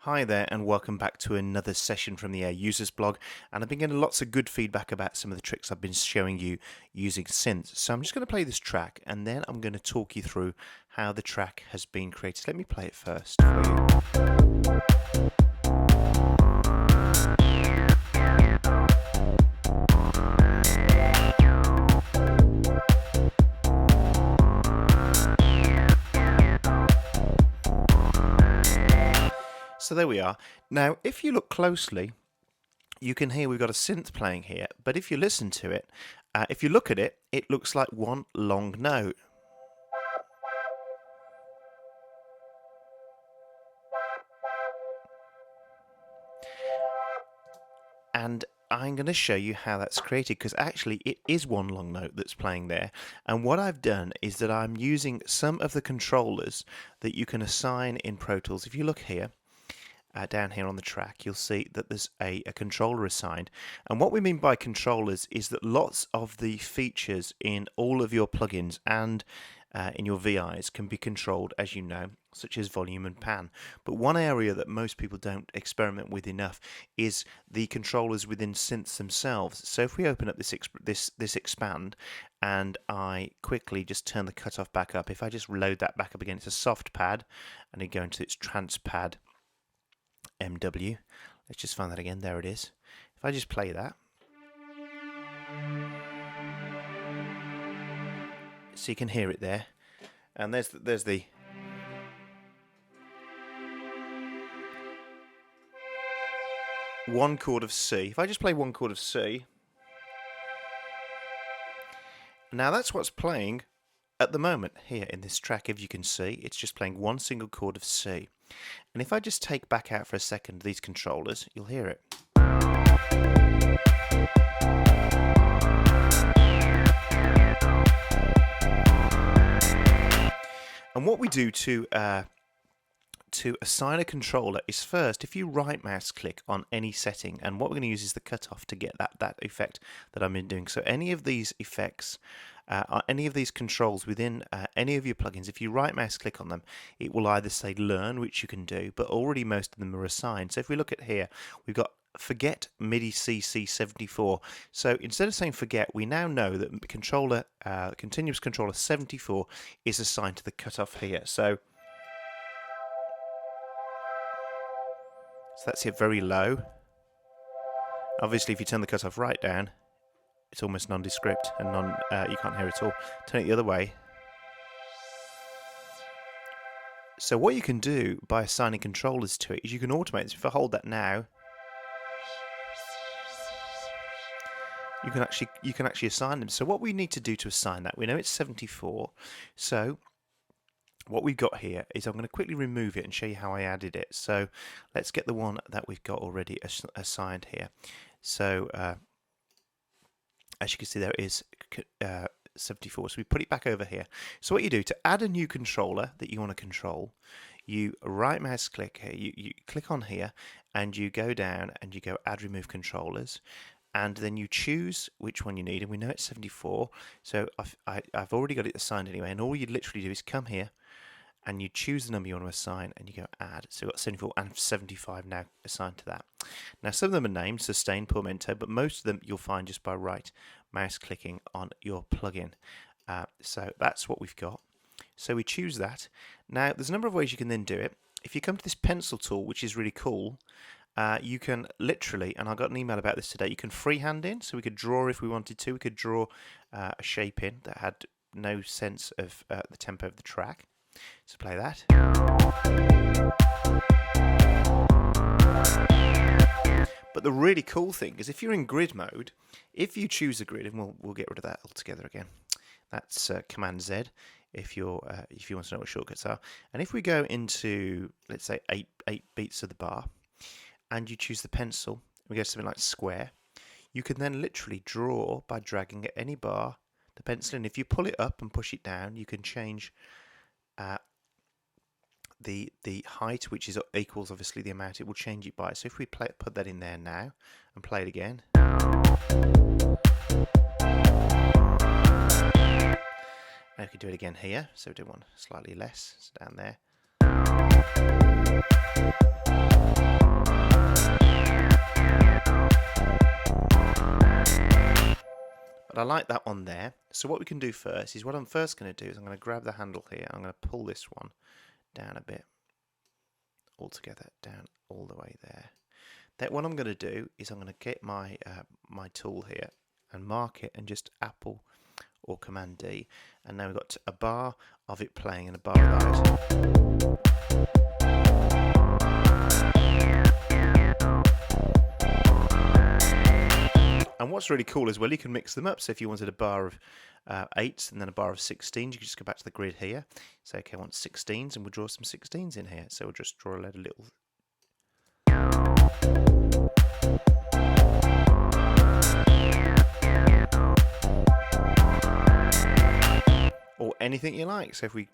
Hi there and welcome back to another session from the Users blog, and I've been getting lots of good feedback about some of the tricks I've been showing you using Synth. So I'm just going to play this track and then I'm going to talk you through how the track has been created. Let me play it first for you. So there we are. Now, if you look closely, you can hear we've got a synth playing here, but if you listen to it, if you look at it, it looks like one long note. And I'm going to show you how that's created, because actually it is one long note that's playing there. And what I've done is that I'm using some of the controllers that you can assign in Pro Tools. If you look here, down here on the track, you'll see that there's a controller assigned. And what we mean by controllers is that lots of the features in all of your plugins and in your VIs can be controlled, as you know, such as volume and pan. But one area that most people don't experiment with enough is the controllers within synths themselves. So if we open up this Xpand and I quickly just turn the cutoff back up, if I just load that back up again, it's a soft pad, and I go into its transpad MW. Let's just find that again. There it is. If I just play that, so you can hear it there, and there's the one chord of C. If I just play one chord of C, now that's what's playing at the moment here in this track. If you can see, it's just playing one single chord of C. And if I just take back out for a second these controllers, you'll hear it. And what we do to assign a controller is, first, if you right mouse click on any setting, and what we're going to use is the cutoff to get that effect that I've been doing. So any of these effects, any of these controls within any of your plugins, if you right mouse click on them, it will either say learn, which you can do, but already most of them are assigned. So if we look at here, we've got forget MIDI CC74. So instead of saying forget, we now know that controller continuous controller 74 is assigned to the cutoff here. So that's it, very low. Obviously, if you turn the cutoff right down, it's almost nondescript and you can't hear it at all. Turn it the other way. So what you can do by assigning controllers to it is you can automate this. If I hold that now, you can actually assign them. So what we need to do to assign that, we know it's 74. So what we've got here is, I'm going to quickly remove it and show you how I added it. So let's get the one that we've got already assigned here. So as you can see, there is 74. So we put it back over here. So what you do to add a new controller that you want to control, you right mouse click here, you click on here, and you go down and you go add remove controllers, and then you choose which one you need, and we know it's 74. So I've already got it assigned anyway, and all you literally do is come here and you choose the number you want to assign and you go add. So we've got 74 and 75 now assigned to that. Now some of them are named Sustain, Pormento, but most of them you'll find just by right mouse clicking on your plugin. So that's what we've got. So we choose that. Now there's a number of ways you can then do it. If you come to this pencil tool, which is really cool, you can literally, and I got an email about this today, you can freehand in. So we could draw if we wanted to. We could draw a shape in that had no sense of the tempo of the track. So play that. But the really cool thing is, if you're in grid mode, if you choose a grid, and we'll get rid of that altogether again. That's Command Z if you want to know what shortcuts are. And if we go into, let's say, 8 beats of the bar, and you choose the pencil, we go to something like square, you can then literally draw by dragging at any bar the pencil, and if you pull it up and push it down, you can change the height, which is equals obviously the amount it will change it by. So if we put that in there now and play it again, now we can do it again here. So we do one slightly less, so down there. But I like that one there. So what we can do first is, what I'm first going to do is I'm going to grab the handle here. I'm going to pull this one down a bit, all together, down all the way there. Then what I'm going to do is I'm going to get my my tool here and mark it and just Apple or Command D, and now we've got a bar of it playing and a bar of that. And what's really cool as well, you can mix them up. So if you wanted a bar of 8s and then a bar of 16s, you can just go back to the grid here. Say, okay, I want 16s, and we'll draw some 16s in here. So we'll just draw a load of little. Or anything you like. So if we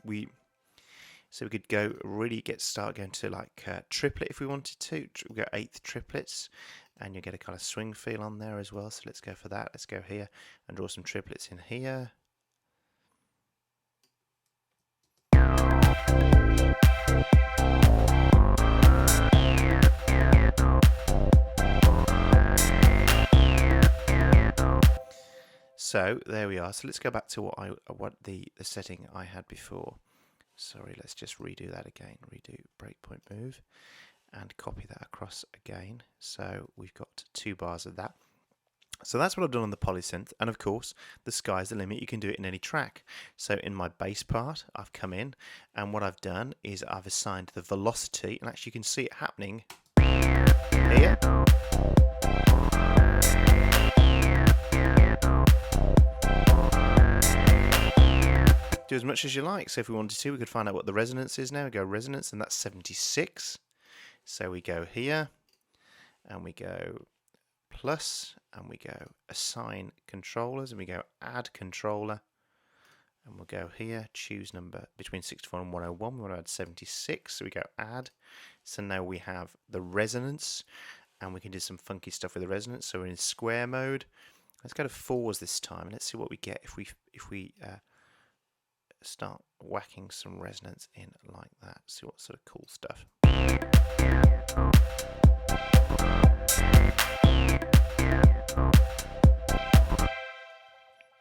could go start going to like triplet if we wanted to. We've got 8th triplets, and you get a kind of swing feel on there as well. So let's go for that. Let's go here and draw some triplets in here. So there we are. So let's go back to what the setting I had before. Sorry, let's just redo that again. Redo breakpoint move and copy that across again. So we've got 2 bars of that. So that's what I've done on the polysynth, and of course the sky's the limit. You can do it in any track. So in my bass part, I've come in, and what I've done is I've assigned the velocity, and actually you can see it happening here. Do as much as you like. So if we wanted to, we could find out what the resonance is now. We go resonance, and that's 76. So we go here, and we go plus, and we go assign controllers, and we go add controller, and we'll go here, choose number between 64 and 101. We want to add 76, so we go add. So now we have the resonance, and we can do some funky stuff with the resonance. So we're in square mode. Let's go to 4s this time. Let's see what we get if we start whacking some resonance in like that. See what sort of cool stuff.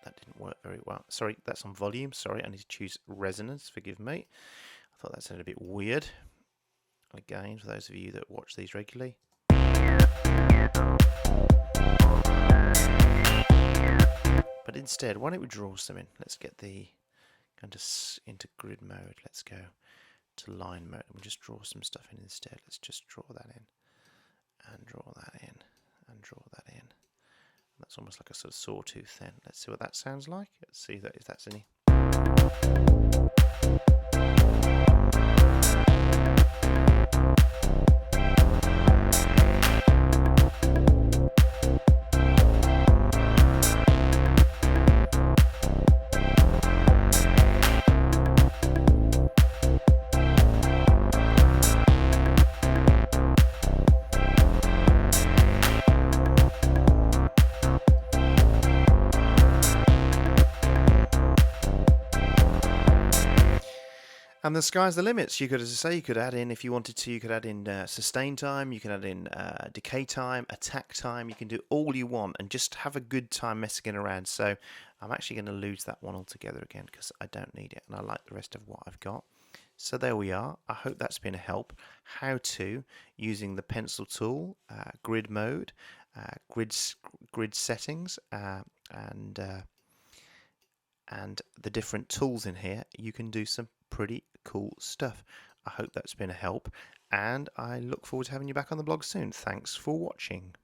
That didn't work very well. Sorry, that's on volume. Sorry, I need to choose resonance. Forgive me. I thought that sounded a bit weird. Again, for those of you that watch these regularly. But instead, why don't we draw some in? Let's get the into grid mode. Let's go to line mode. We'll just draw some stuff in instead. Let's just draw that in, and draw that in, and draw that in. That's almost like a sort of sawtooth then. Let's see what that sounds like. Let's see that if that's any. And the sky's the limits. You could, as I say, you could add in, if you wanted to, you could add in sustain time, you can add in decay time, attack time. You can do all you want and just have a good time messing around. So I'm actually going to lose that one altogether again because I don't need it and I like the rest of what I've got. So there we are. I hope that's been a help. How to, using the pencil tool, grid mode, grid settings, and the different tools in here, you can do some pretty cool stuff. I hope that's been a help, and I look forward to having you back on the blog soon. Thanks for watching.